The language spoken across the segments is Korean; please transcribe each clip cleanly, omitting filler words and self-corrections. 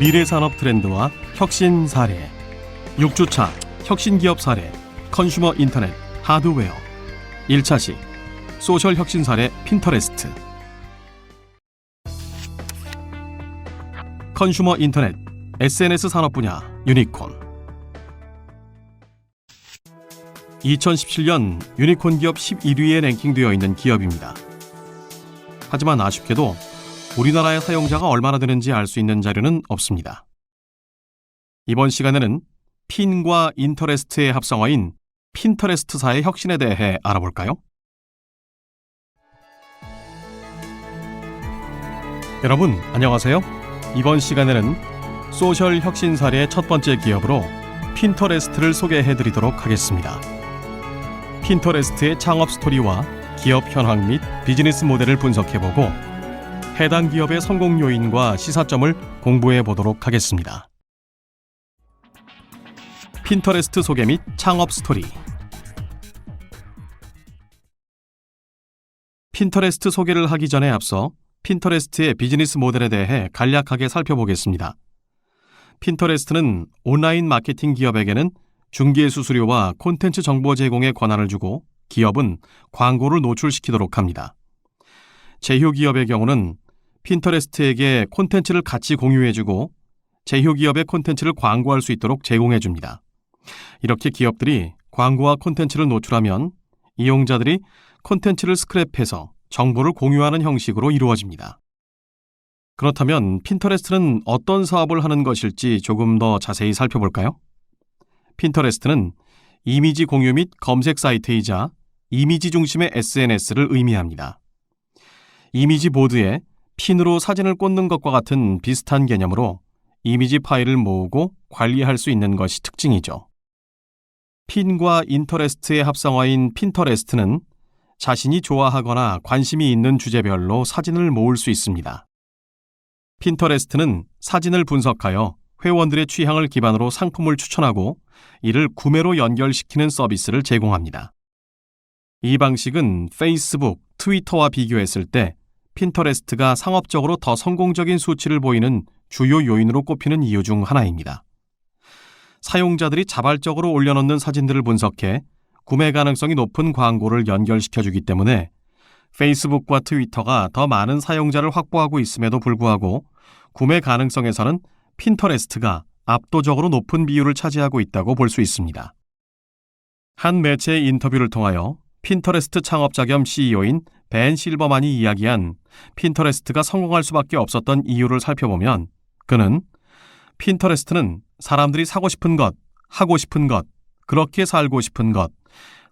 미래산업 트렌드와 혁신 사례, 6주차 혁신기업 사례, 컨슈머 인터넷, 하드웨어, 1차시 소셜 혁신 사례 핀터레스트. 컨슈머 인터넷, SNS 산업 분야 유니콘. 2017년 유니콘 기업 11위에 랭킹되어 있는 기업입니다. 하지만 아쉽게도 우리나라의 사용자가 얼마나 되는지 알 수 있는 자료는 없습니다. 이번 시간에는 핀과 인터레스트의 합성어인 핀터레스트사의 혁신에 대해 알아볼까요? 여러분 안녕하세요. 이번 시간에는 소셜 혁신 사례의 첫 번째 기업으로 핀터레스트를 소개해드리도록 하겠습니다. 핀터레스트의 창업 스토리와 기업 현황 및 비즈니스 모델을 분석해보고 해당 기업의 성공 요인과 시사점을 공부해 보도록 하겠습니다. 핀터레스트 소개 및 창업 스토리. 핀터레스트 소개를 하기 전에 앞서 핀터레스트의 비즈니스 모델에 대해 간략하게 살펴보겠습니다. 핀터레스트는 온라인 마케팅 기업에게는 중개 수수료와 콘텐츠 정보 제공의 권한을 주고 기업은 광고를 노출시키도록 합니다. 제휴 기업의 경우는 핀터레스트에게 콘텐츠를 같이 공유해주고 제휴 기업의 콘텐츠를 광고할 수 있도록 제공해줍니다. 이렇게 기업들이 광고와 콘텐츠를 노출하면 이용자들이 콘텐츠를 스크랩해서 정보를 공유하는 형식으로 이루어집니다. 그렇다면 핀터레스트는 어떤 사업을 하는 것일지 조금 더 자세히 살펴볼까요? 핀터레스트는 이미지 공유 및 검색 사이트이자 이미지 중심의 SNS를 의미합니다. 이미지 보드에 핀으로 사진을 꽂는 것과 같은 비슷한 개념으로 이미지 파일을 모으고 관리할 수 있는 것이 특징이죠. 핀과 인터레스트의 합성어인 핀터레스트는 자신이 좋아하거나 관심이 있는 주제별로 사진을 모을 수 있습니다. 핀터레스트는 사진을 분석하여 회원들의 취향을 기반으로 상품을 추천하고 이를 구매로 연결시키는 서비스를 제공합니다. 이 방식은 페이스북, 트위터와 비교했을 때 핀터레스트가 상업적으로 더 성공적인 수치를 보이는 주요 요인으로 꼽히는 이유 중 하나입니다. 사용자들이 자발적으로 올려놓는 사진들을 분석해 구매 가능성이 높은 광고를 연결시켜주기 때문에 페이스북과 트위터가 더 많은 사용자를 확보하고 있음에도 불구하고 구매 가능성에서는 핀터레스트가 압도적으로 높은 비율을 차지하고 있다고 볼 수 있습니다. 한 매체의 인터뷰를 통하여 핀터레스트 창업자 겸 CEO인 벤 실버만이 이야기한 핀터레스트가 성공할 수밖에 없었던 이유를 살펴보면 그는 핀터레스트는 사람들이 사고 싶은 것, 하고 싶은 것, 그렇게 살고 싶은 것,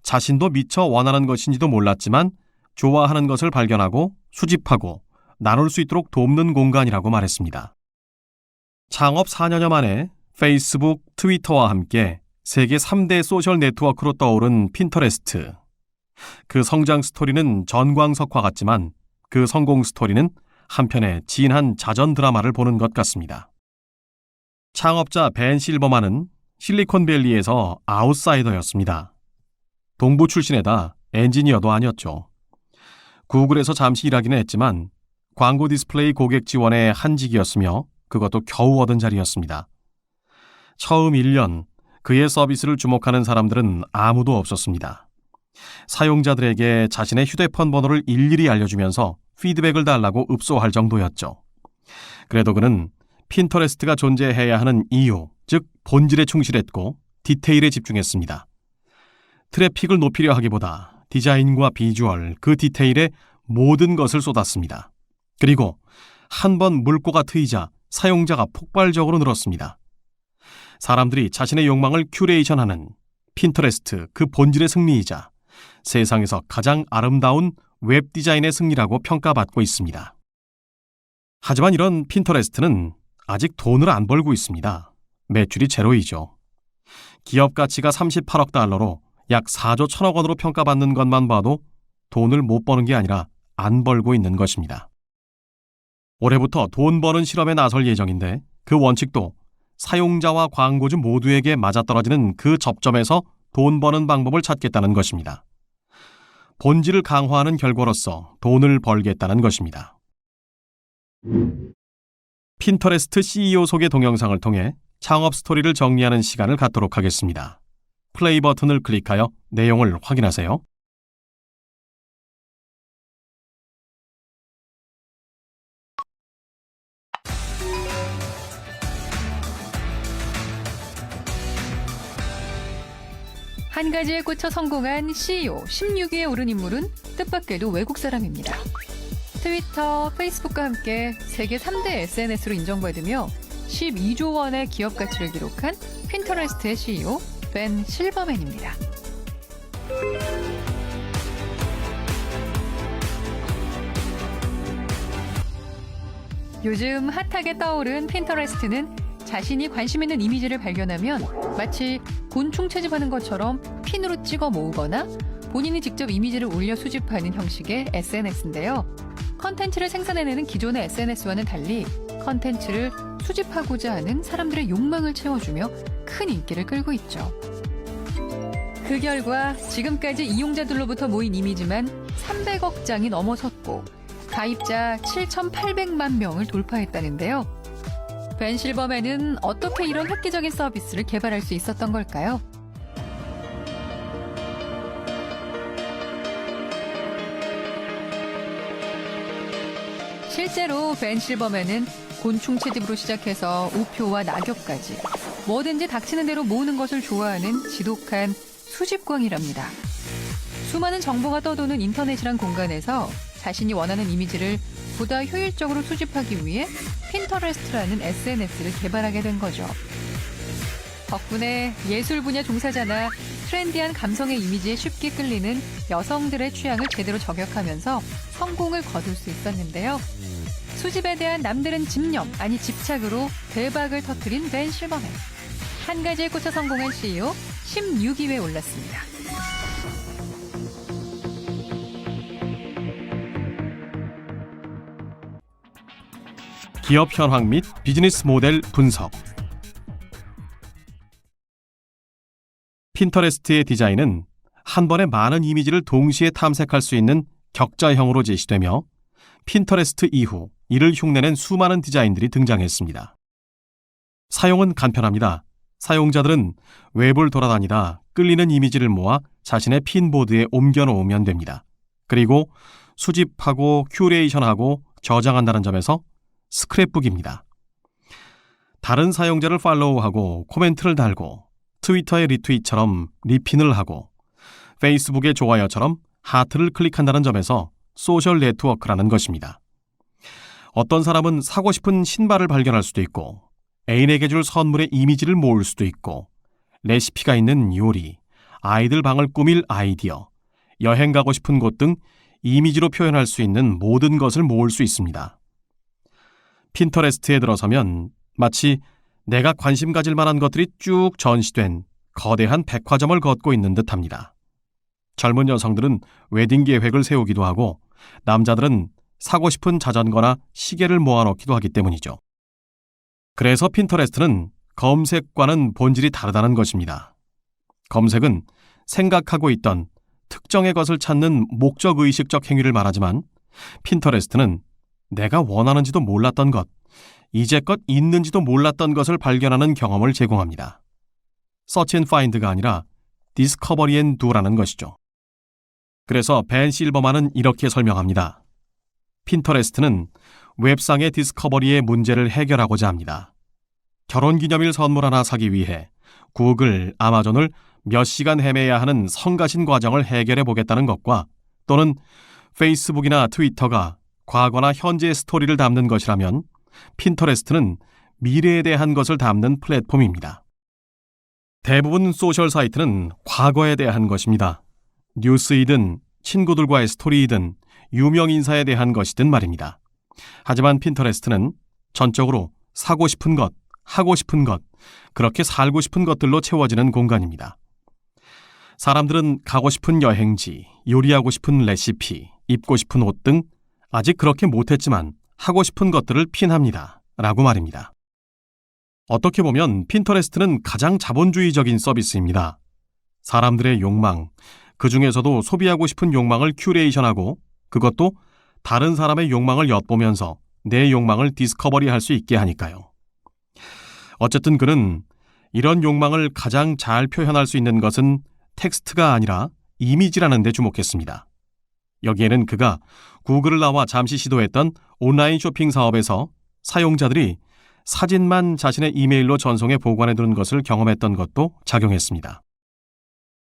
자신도 미처 원하는 것인지도 몰랐지만 좋아하는 것을 발견하고 수집하고 나눌 수 있도록 돕는 공간이라고 말했습니다. 창업 4년여 만에 페이스북, 트위터와 함께 세계 3대 소셜 네트워크로 떠오른 핀터레스트. 그 성장 스토리는 전광석화 같지만 그 성공 스토리는 한편의 진한 자전 드라마를 보는 것 같습니다. 창업자 벤 실버만은 실리콘밸리에서 아웃사이더였습니다. 동부 출신에다 엔지니어도 아니었죠. 구글에서 잠시 일하기는 했지만 광고 디스플레이 고객 지원의 한직이었으며 그것도 겨우 얻은 자리였습니다. 처음 1년 그의 서비스를 주목하는 사람들은 아무도 없었습니다. 사용자들에게 자신의 휴대폰 번호를 일일이 알려주면서 피드백을 달라고 읍소할 정도였죠. 그래도 그는 핀터레스트가 존재해야 하는 이유, 즉 본질에 충실했고 디테일에 집중했습니다. 트래픽을 높이려 하기보다 디자인과 비주얼, 그 디테일에 모든 것을 쏟았습니다. 그리고 한 번 물꼬가 트이자 사용자가 폭발적으로 늘었습니다. 사람들이 자신의 욕망을 큐레이션하는 핀터레스트 그 본질의 승리이자 세상에서 가장 아름다운 웹 디자인의 승리라고 평가받고 있습니다. 하지만 이런 핀터레스트는 아직 돈을 안 벌고 있습니다. 매출이 제로이죠. 기업 가치가 38억 달러로 약 4조 1천억 원으로 평가받는 것만 봐도 돈을 못 버는 게 아니라 안 벌고 있는 것입니다. 올해부터 돈 버는 실험에 나설 예정인데 그 원칙도 사용자와 광고주 모두에게 맞아떨어지는 그 접점에서 돈 버는 방법을 찾겠다는 것입니다. 본질을 강화하는 결과로서 돈을 벌겠다는 것입니다. 핀터레스트 CEO 소개 동영상을 통해 창업 스토리를 정리하는 시간을 갖도록 하겠습니다. 플레이 버튼을 클릭하여 내용을 확인하세요. 한 가지에 꽂혀 성공한 CEO 16위에 오른 인물은 뜻밖에도 외국 사람입니다. 트위터, 페이스북과 함께 세계 3대 SNS로 인정받으며 12조 원의 기업 가치를 기록한 핀터레스트의 CEO 벤 실버맨입니다. 요즘 핫하게 떠오른 핀터레스트는 자신이 관심 있는 이미지를 발견하면 마치 곤충 채집하는 것처럼 핀으로 찍어 모으거나 본인이 직접 이미지를 올려 수집하는 형식의 SNS인데요. 컨텐츠를 생산해내는 기존의 SNS와는 달리 컨텐츠를 수집하고자 하는 사람들의 욕망을 채워주며 큰 인기를 끌고 있죠. 그 결과 지금까지 이용자들로부터 모인 이미지만 300억 장이 넘어섰고 가입자 7,800만 명을 돌파했다는데요. 벤 실버맨은 어떻게 이런 획기적인 서비스를 개발할 수 있었던 걸까요? 실제로 벤 실버맨은 곤충 채집으로 시작해서 우표와 낙엽까지 뭐든지 닥치는 대로 모으는 것을 좋아하는 지독한 수집광이랍니다. 수많은 정보가 떠도는 인터넷이란 공간에서 자신이 원하는 이미지를 보다 효율적으로 수집하기 위해 핀터레스트라는 SNS를 개발하게 된 거죠. 덕분에 예술 분야 종사자나 트렌디한 감성의 이미지에 쉽게 끌리는 여성들의 취향을 제대로 저격하면서 성공을 거둘 수 있었는데요. 수집에 대한 남들은 집념, 아니 집착으로 대박을 터뜨린 벤 실버맨. 한 가지에 꽂혀 성공한 CEO 16위에 올랐습니다. 기업 현황 및 비즈니스 모델 분석. 핀터레스트의 디자인은 한 번에 많은 이미지를 동시에 탐색할 수 있는 격자형으로 제시되며 핀터레스트 이후 이를 흉내낸 수많은 디자인들이 등장했습니다. 사용은 간편합니다. 사용자들은 웹을 돌아다니다 끌리는 이미지를 모아 자신의 핀보드에 옮겨 놓으면 됩니다. 그리고 수집하고 큐레이션하고 저장한다는 점에서 스크랩북입니다. 다른 사용자를 팔로우하고 코멘트를 달고 트위터의 리트윗처럼 리핀을 하고 페이스북의 좋아요처럼 하트를 클릭한다는 점에서 소셜 네트워크라는 것입니다. 어떤 사람은 사고 싶은 신발을 발견할 수도 있고 애인에게 줄 선물의 이미지를 모을 수도 있고 레시피가 있는 요리, 아이들 방을 꾸밀 아이디어, 여행 가고 싶은 곳 등 이미지로 표현할 수 있는 모든 것을 모을 수 있습니다. 핀터레스트에 들어서면 마치 내가 관심 가질 만한 것들이 쭉 전시된 거대한 백화점을 걷고 있는 듯합니다. 젊은 여성들은 웨딩 계획을 세우기도 하고 남자들은 사고 싶은 자전거나 시계를 모아놓기도 하기 때문이죠. 그래서 핀터레스트는 검색과는 본질이 다르다는 것입니다. 검색은 생각하고 있던 특정의 것을 찾는 목적의식적 행위를 말하지만 핀터레스트는 내가 원하는지도 몰랐던 것, 이제껏 있는지도 몰랐던 것을 발견하는 경험을 제공합니다. Search and Find가 아니라 Discovery and Do라는 것이죠. 그래서 벤 실버만은 이렇게 설명합니다. 핀터레스트는 웹상의 디스커버리의 문제를 해결하고자 합니다. 결혼기념일 선물 하나 사기 위해 구글, 아마존을 몇 시간 헤매야 하는 성가신 과정을 해결해 보겠다는 것과 또는 페이스북이나 트위터가 과거나 현재의 스토리를 담는 것이라면 핀터레스트는 미래에 대한 것을 담는 플랫폼입니다. 대부분 소셜 사이트는 과거에 대한 것입니다. 뉴스이든 친구들과의 스토리이든 유명 인사에 대한 것이든 말입니다. 하지만 핀터레스트는 전적으로 사고 싶은 것, 하고 싶은 것, 그렇게 살고 싶은 것들로 채워지는 공간입니다. 사람들은 가고 싶은 여행지, 요리하고 싶은 레시피, 입고 싶은 옷 등 아직 그렇게 못했지만 하고 싶은 것들을 핀합니다. 라고 말입니다. 어떻게 보면 핀터레스트는 가장 자본주의적인 서비스입니다. 사람들의 욕망, 그 중에서도 소비하고 싶은 욕망을 큐레이션하고 그것도 다른 사람의 욕망을 엿보면서 내 욕망을 디스커버리할 수 있게 하니까요. 어쨌든 그는 이런 욕망을 가장 잘 표현할 수 있는 것은 텍스트가 아니라 이미지라는 데 주목했습니다. 여기에는 그가 구글을 나와 잠시 시도했던 온라인 쇼핑 사업에서 사용자들이 사진만 자신의 이메일로 전송해 보관해 두는 것을 경험했던 것도 작용했습니다.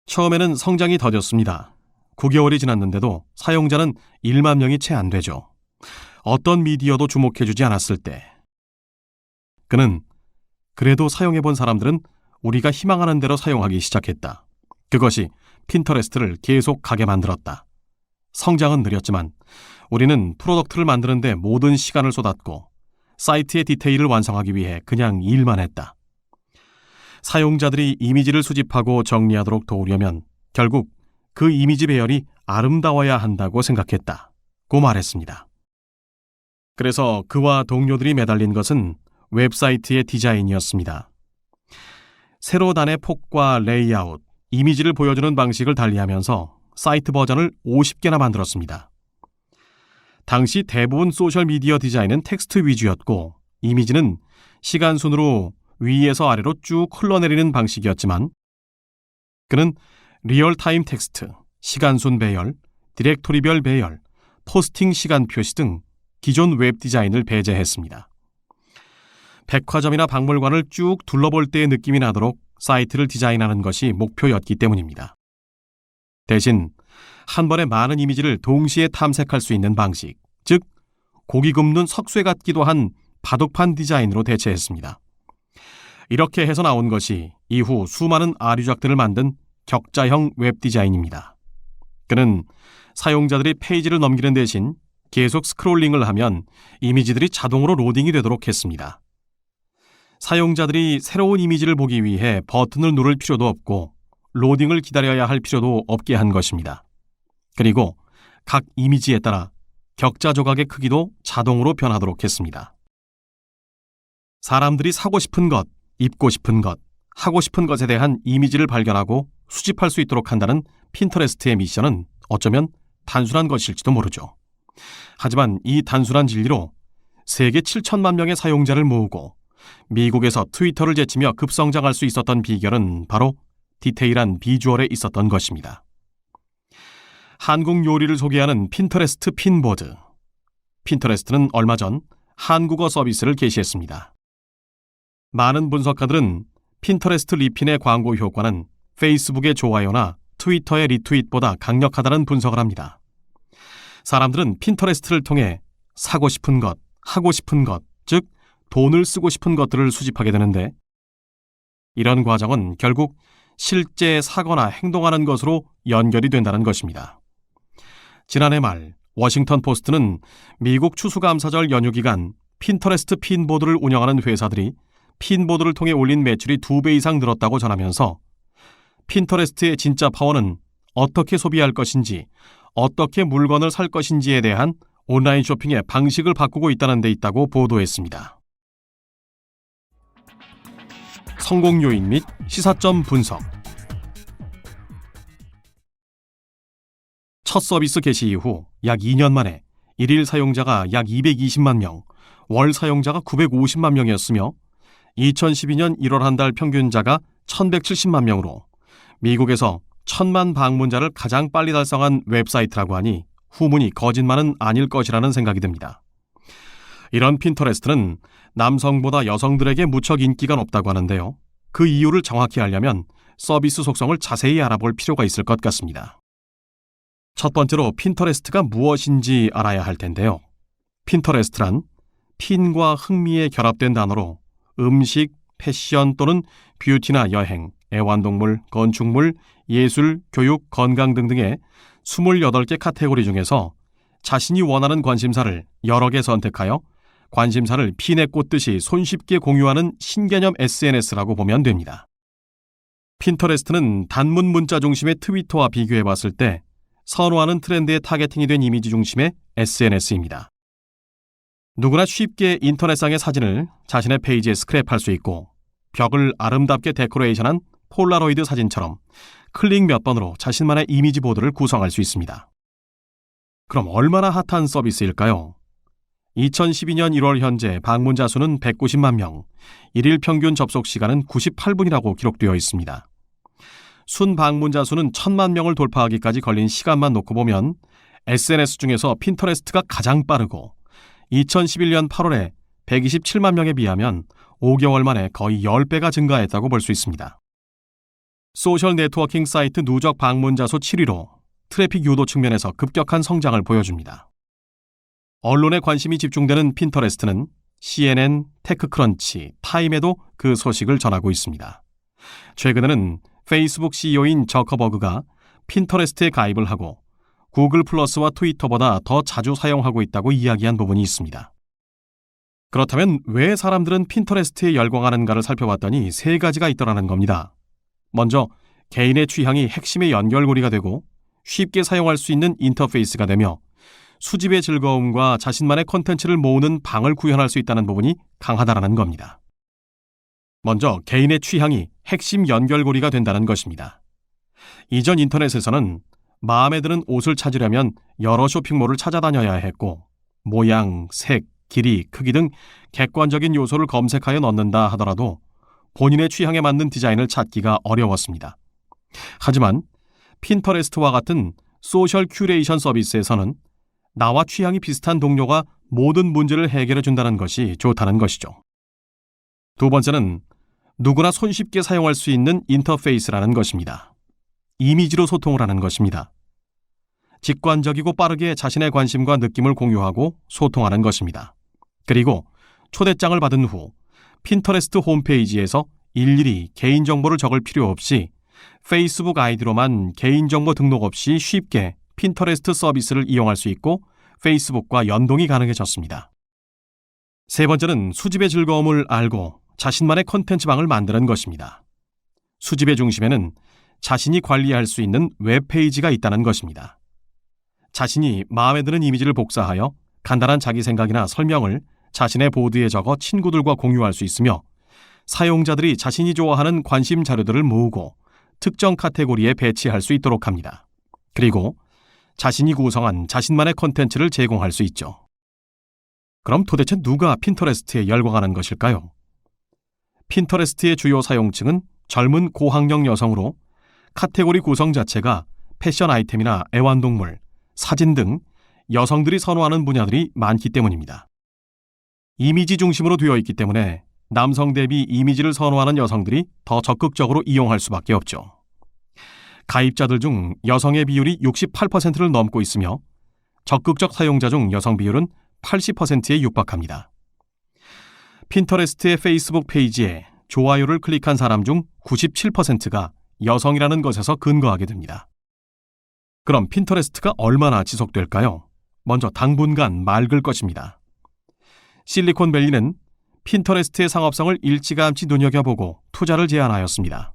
처음에는 성장이 더뎠습니다. 9개월이 지났는데도 사용자는 1만 명이 채 안 되죠. 어떤 미디어도 주목해주지 않았을 때 그는 그래도 사용해본 사람들은 우리가 희망하는 대로 사용하기 시작했다. 그것이 핀터레스트를 계속 가게 만들었다. 성장은 느렸지만 우리는 프로덕트를 만드는 데 모든 시간을 쏟았고 사이트의 디테일을 완성하기 위해 그냥 일만 했다. 사용자들이 이미지를 수집하고 정리하도록 도우려면 결국 그 이미지 배열이 아름다워야 한다고 생각했다고 말했습니다. 그래서 그와 동료들이 매달린 것은 웹사이트의 디자인이었습니다. 세로 단의 폭과 레이아웃, 이미지를 보여주는 방식을 달리하면서 사이트 버전을 50개나 만들었습니다. 당시 대부분 소셜미디어 디자인은 텍스트 위주였고 이미지는 시간 순으로 위에서 아래로 쭉 흘러내리는 방식이었지만 그는 리얼타임 텍스트, 시간순 배열, 디렉토리별 배열, 포스팅 시간 표시 등 기존 웹 디자인을 배제했습니다. 백화점이나 박물관을 쭉 둘러볼 때의 느낌이 나도록 사이트를 디자인하는 것이 목표였기 때문입니다. 대신 한 번에 많은 이미지를 동시에 탐색할 수 있는 방식, 즉 고기 굽는 석쇠 같기도 한 바둑판 디자인으로 대체했습니다. 이렇게 해서 나온 것이 이후 수많은 아류작들을 만든 격자형 웹 디자인입니다. 그는 사용자들이 페이지를 넘기는 대신 계속 스크롤링을 하면 이미지들이 자동으로 로딩이 되도록 했습니다. 사용자들이 새로운 이미지를 보기 위해 버튼을 누를 필요도 없고 로딩을 기다려야 할 필요도 없게 한 것입니다. 그리고 각 이미지에 따라 격자 조각의 크기도 자동으로 변하도록 했습니다. 사람들이 사고 싶은 것, 입고 싶은 것, 하고 싶은 것에 대한 이미지를 발견하고 수집할 수 있도록 한다는 핀터레스트의 미션은 어쩌면 단순한 것일지도 모르죠. 하지만 이 단순한 진리로 세계 7천만 명의 사용자를 모으고 미국에서 트위터를 제치며 급성장할 수 있었던 비결은 바로 디테일한 비주얼에 있었던 것입니다. 한국 요리를 소개하는 핀터레스트 핀보드. 핀터레스트는 얼마 전 한국어 서비스를 개시했습니다. 많은 분석가들은 핀터레스트 리핀의 광고 효과는 페이스북의 좋아요나 트위터의 리트윗보다 강력하다는 분석을 합니다. 사람들은 핀터레스트를 통해 사고 싶은 것, 하고 싶은 것, 즉 돈을 쓰고 싶은 것들을 수집하게 되는데 이런 과정은 결국 실제 사거나 행동하는 것으로 연결이 된다는 것입니다. 지난해 말 워싱턴 포스트는 미국 추수감사절 연휴 기간 핀터레스트 핀보드를 운영하는 회사들이 핀보드를 통해 올린 매출이 2배 이상 늘었다고 전하면서 핀터레스트의 진짜 파워는 어떻게 소비할 것인지, 어떻게 물건을 살 것인지에 대한 온라인 쇼핑의 방식을 바꾸고 있다는 데 있다고 보도했습니다. 성공 요인 및 시사점 분석. 첫 서비스 개시 이후 약 2년 만에 일일 사용자가 약 220만 명, 월 사용자가 950만 명이었으며 2012년 1월 한 달 평균자가 1170만 명으로 미국에서 1000만 방문자를 가장 빨리 달성한 웹사이트라고 하니 후문이 거짓말은 아닐 것이라는 생각이 듭니다. 이런 핀터레스트는 남성보다 여성들에게 무척 인기가 높다고 하는데요. 그 이유를 정확히 알려면 서비스 속성을 자세히 알아볼 필요가 있을 것 같습니다. 첫 번째로 핀터레스트가 무엇인지 알아야 할 텐데요. 핀터레스트란 핀과 흥미에 결합된 단어로 음식, 패션 또는 뷰티나 여행, 애완동물, 건축물, 예술, 교육, 건강 등등의 28개 카테고리 중에서 자신이 원하는 관심사를 여러 개 선택하여 관심사를 핀에 꽂듯이 손쉽게 공유하는 신개념 SNS라고 보면 됩니다. 핀터레스트는 단문 문자 중심의 트위터와 비교해 봤을 때 선호하는 트렌드에 타겟팅이 된 이미지 중심의 SNS입니다. 누구나 쉽게 인터넷상의 사진을 자신의 페이지에 스크랩할 수 있고 벽을 아름답게 데코레이션한 폴라로이드 사진처럼 클릭 몇 번으로 자신만의 이미지 보드를 구성할 수 있습니다. 그럼 얼마나 핫한 서비스일까요? 2012년 1월 현재 방문자 수는 190만 명, 일일 평균 접속 시간은 98분이라고 기록되어 있습니다. 순 방문자 수는 1000만 명을 돌파하기까지 걸린 시간만 놓고 보면 SNS 중에서 핀터레스트가 가장 빠르고 2011년 8월에 127만 명에 비하면 5개월 만에 거의 10배가 증가했다고 볼 수 있습니다. 소셜 네트워킹 사이트 누적 방문자 수 7위로 트래픽 유도 측면에서 급격한 성장을 보여줍니다. 언론의 관심이 집중되는 핀터레스트는 CNN, 테크크런치, 타임에도 그 소식을 전하고 있습니다. 최근에는 페이스북 CEO인 저커버그가 핀터레스트에 가입을 하고 구글 플러스와 트위터보다 더 자주 사용하고 있다고 이야기한 부분이 있습니다. 그렇다면 왜 사람들은 핀터레스트에 열광하는가를 살펴봤더니 세 가지가 있더라는 겁니다. 먼저 개인의 취향이 핵심의 연결고리가 되고 쉽게 사용할 수 있는 인터페이스가 되며 수집의 즐거움과 자신만의 콘텐츠를 모으는 방을 구현할 수 있다는 부분이 강하다라는 겁니다. 먼저 개인의 취향이 핵심 연결고리가 된다는 것입니다. 이전 인터넷에서는 마음에 드는 옷을 찾으려면 여러 쇼핑몰을 찾아다녀야 했고 모양, 색, 길이, 크기 등 객관적인 요소를 검색하여 넣는다 하더라도 본인의 취향에 맞는 디자인을 찾기가 어려웠습니다. 하지만 핀터레스트와 같은 소셜 큐레이션 서비스에서는 나와 취향이 비슷한 동료가 모든 문제를 해결해 준다는 것이 좋다는 것이죠. 두 번째는 누구나 손쉽게 사용할 수 있는 인터페이스라는 것입니다. 이미지로 소통을 하는 것입니다. 직관적이고 빠르게 자신의 관심과 느낌을 공유하고 소통하는 것입니다. 그리고 초대장을 받은 후 핀터레스트 홈페이지에서 일일이 개인정보를 적을 필요 없이 페이스북 아이디로만 개인정보 등록 없이 쉽게 핀터레스트 서비스를 이용할 수 있고 페이스북과 연동이 가능해졌습니다. 세 번째는 수집의 즐거움을 알고 자신만의 콘텐츠방을 만드는 것입니다. 수집의 중심에는 자신이 관리할 수 있는 웹페이지가 있다는 것입니다. 자신이 마음에 드는 이미지를 복사하여 간단한 자기 생각이나 설명을 자신의 보드에 적어 친구들과 공유할 수 있으며 사용자들이 자신이 좋아하는 관심 자료들을 모으고 특정 카테고리에 배치할 수 있도록 합니다. 그리고 자신이 구성한 자신만의 콘텐츠를 제공할 수 있죠. 그럼 도대체 누가 핀터레스트에 열광하는 것일까요? 핀터레스트의 주요 사용층은 젊은 고학력 여성으로 카테고리 구성 자체가 패션 아이템이나 애완동물, 사진 등 여성들이 선호하는 분야들이 많기 때문입니다. 이미지 중심으로 되어 있기 때문에 남성 대비 이미지를 선호하는 여성들이 더 적극적으로 이용할 수밖에 없죠. 가입자들 중 여성의 비율이 68%를 넘고 있으며 적극적 사용자 중 여성 비율은 80%에 육박합니다. 핀터레스트의 페이스북 페이지에 좋아요를 클릭한 사람 중 97%가 여성이라는 것에서 근거하게 됩니다. 그럼 핀터레스트가 얼마나 지속될까요? 먼저 당분간 맑을 것입니다. 실리콘밸리는 핀터레스트의 상업성을 일찌감치 눈여겨보고 투자를 제안하였습니다.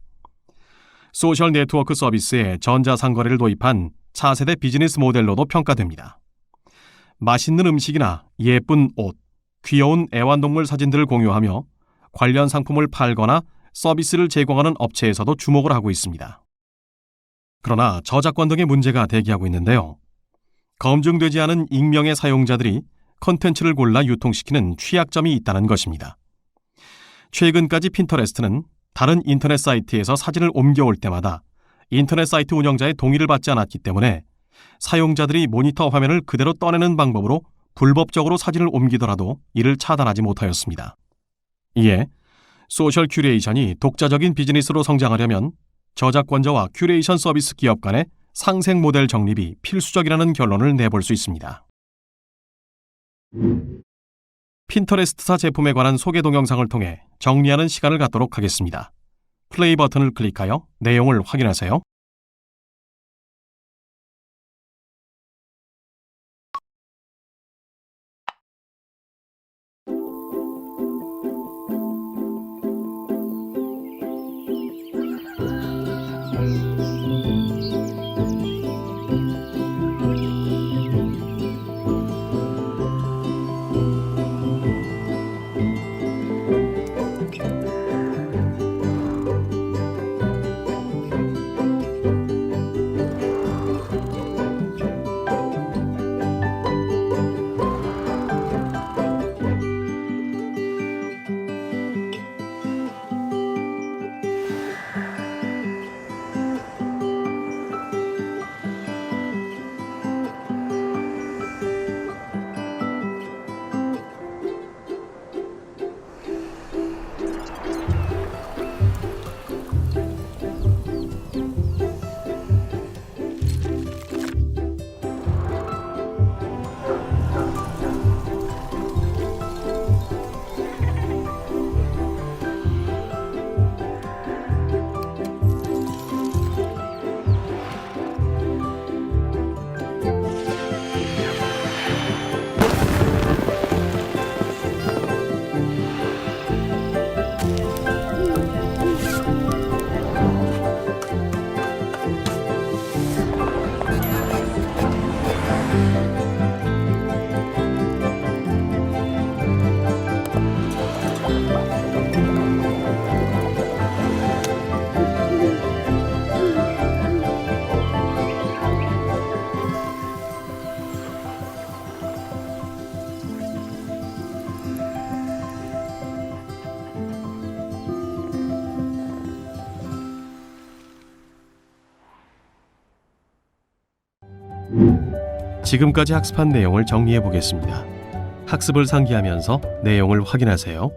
소셜 네트워크 서비스에 전자상거래를 도입한 차세대 비즈니스 모델로도 평가됩니다. 맛있는 음식이나 예쁜 옷, 귀여운 애완동물 사진들을 공유하며 관련 상품을 팔거나 서비스를 제공하는 업체에서도 주목을 하고 있습니다. 그러나 저작권 등의 문제가 대기하고 있는데요. 검증되지 않은 익명의 사용자들이 콘텐츠를 골라 유통시키는 취약점이 있다는 것입니다. 최근까지 핀터레스트는 다른 인터넷 사이트에서 사진을 옮겨올 때마다 인터넷 사이트 운영자의 동의를 받지 않았기 때문에 사용자들이 모니터 화면을 그대로 떠내는 방법으로 불법적으로 사진을 옮기더라도 이를 차단하지 못하였습니다. 이에 소셜 큐레이션이 독자적인 비즈니스로 성장하려면 저작권자와 큐레이션 서비스 기업 간의 상생 모델 정립이 필수적이라는 결론을 내볼 수 있습니다. 핀터레스트사 제품에 관한 소개 동영상을 통해 정리하는 시간을 갖도록 하겠습니다. 플레이 버튼을 클릭하여 내용을 확인하세요. 지금까지 학습한 내용을 정리해 보겠습니다. 학습을 상기하면서 내용을 확인하세요.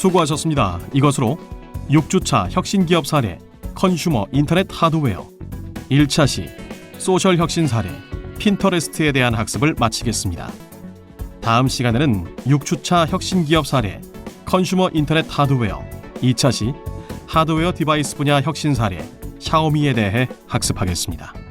수고하셨습니다. 이것으로 6주차 혁신기업 사례 컨슈머 인터넷 하드웨어 1차 시 소셜 혁신 사례 핀터레스트에 대한 학습을 마치겠습니다. 다음 시간에는 6주차 혁신기업 사례 컨슈머 인터넷 하드웨어 2차 시 하드웨어 디바이스 분야 혁신 사례 샤오미에 대해 학습하겠습니다.